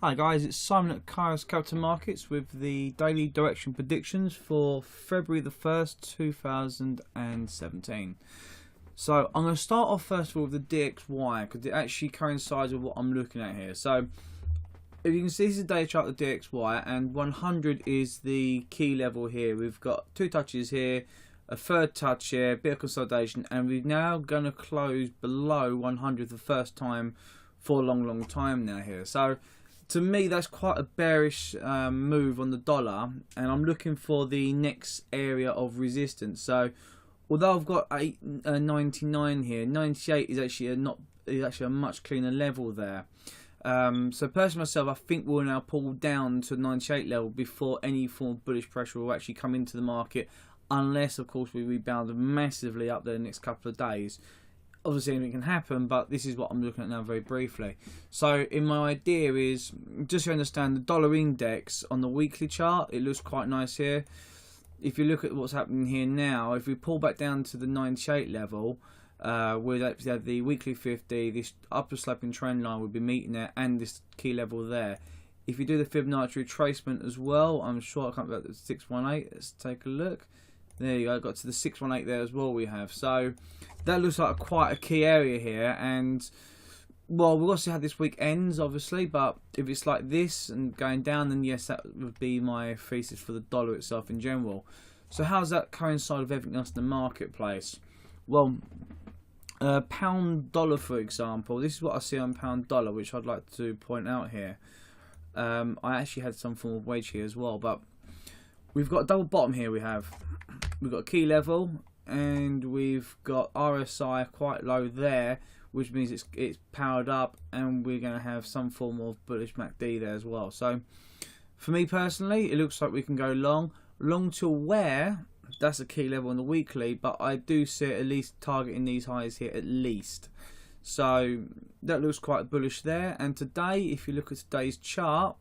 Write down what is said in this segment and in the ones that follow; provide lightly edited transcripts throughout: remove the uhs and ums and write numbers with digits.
Hi guys, it's Simon at Kairos Capital Markets with the daily direction predictions for February the 1st, 2017. So I'm going to start off first of all with the DXY because it actually coincides with what I'm looking at here. So if you can see, this is a day chart of the DXY and 100 is the key level here. We've got two touches here, a third touch here, a bit of consolidation, and we're now going to close below 100 the first time for a long time now here. So to me, that's quite a bearish move on the dollar, and I'm looking for the next area of resistance. So, although I've got 99 here, 98 is actually a much cleaner level there. So, personally myself, I think we'll now pull down to 98 level before any form of bullish pressure will actually come into the market, unless, of course, we rebound massively up there the next couple of days. Obviously anything can happen, but this is what I'm looking at now very briefly. So in my idea is, just to understand the dollar index on the weekly chart, it looks quite nice here. If you look at what's happening here now, if we pull back down to the 98 level, we'd actually have the weekly 50, this upper sloping trend line would be meeting there, and this key level there. If you do the Fibonacci retracement as well, I'm sure I can't get the 618, let's take a look. There you go, got to the 618 there as well we have. So that looks like quite a key area here, and well, we'll see how this week ends obviously, but if it's like this and going down, then yes, that would be my thesis for the dollar itself in general. So how does that coincide with everything else in the marketplace? Well, pound dollar, for example, this is what I see on pound dollar, which I'd like to point out here. I actually had some form of wedge here as well, but we've got a double bottom here. We've got a key level, and we've got RSI quite low there, which means it's powered up, and we're going to have some form of bullish MACD there as well. So for me personally, it looks like we can go long to where that's a key level on the weekly, but I do see it at least targeting these highs here at least. So that looks quite bullish there. And today, if you look at today's chart,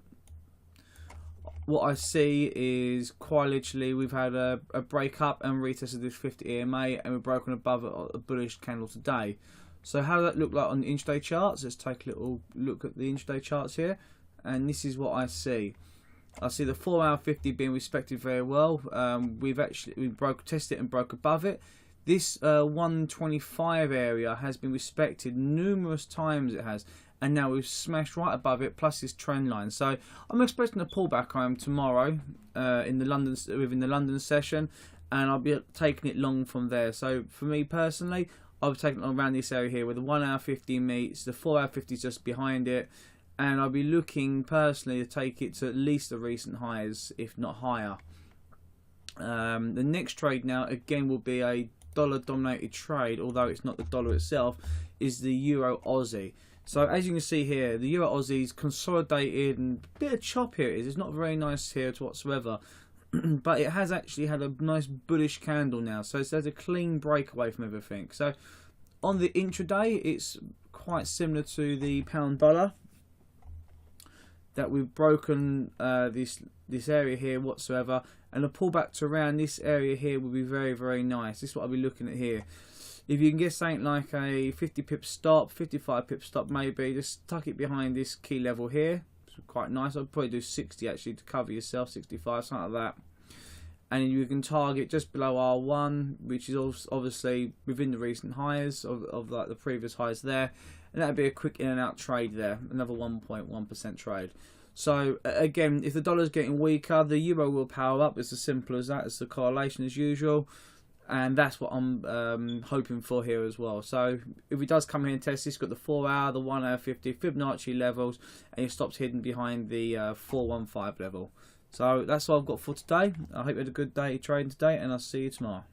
what I see is quite literally we've had a break up and retested this 50 EMA, and we've broken above a bullish candle today. So how does that look like on the intraday charts? Let's take a little look at the intraday charts here, and this is what I see. I see the 4-hour 50 being respected very well. We tested it and broke above it. This 125 area has been respected numerous times, it has, and now we've smashed right above it, plus this trend line. So I'm expecting a pullback tomorrow within the London session, and I'll be taking it long from there. So for me personally, I'll be taking it around this area here where the 1-hour 50 meets, the 4-hour 50 is just behind it, and I'll be looking personally to take it to at least the recent highs, if not higher. The next trade now again will be a dollar dominated trade, although it's not the dollar itself, is the Euro Aussie. So as you can see here, the Euro Aussie's consolidated, and a bit of chop here it is. It's not very nice here whatsoever, but it has actually had a nice bullish candle now. So there's a clean breakaway from everything. So on the intraday, it's quite similar to the pound dollar, that we've broken this area here whatsoever, and a pullback to around this area here will be very nice. This is what I'll be looking at here. If you can get something like a 50 pip stop, 55 pip stop maybe, just tuck it behind this key level here. It's quite nice. I'd probably do 60 actually to cover yourself, 65, something like that. And you can target just below R1, which is obviously within the recent highs of like the previous highs there. And that would be a quick in and out trade there, another 1.1% trade. So again, if the dollar's getting weaker, the euro will power up. It's as simple as that. It's the correlation as usual. And that's what I'm hoping for here as well. So if it does come here and test this, got the 4-hour, the 1-hour 50 Fibonacci levels, and it stops hidden behind the 415 level. So that's all I've got for today. I hope you had a good day trading today, and I'll see you tomorrow.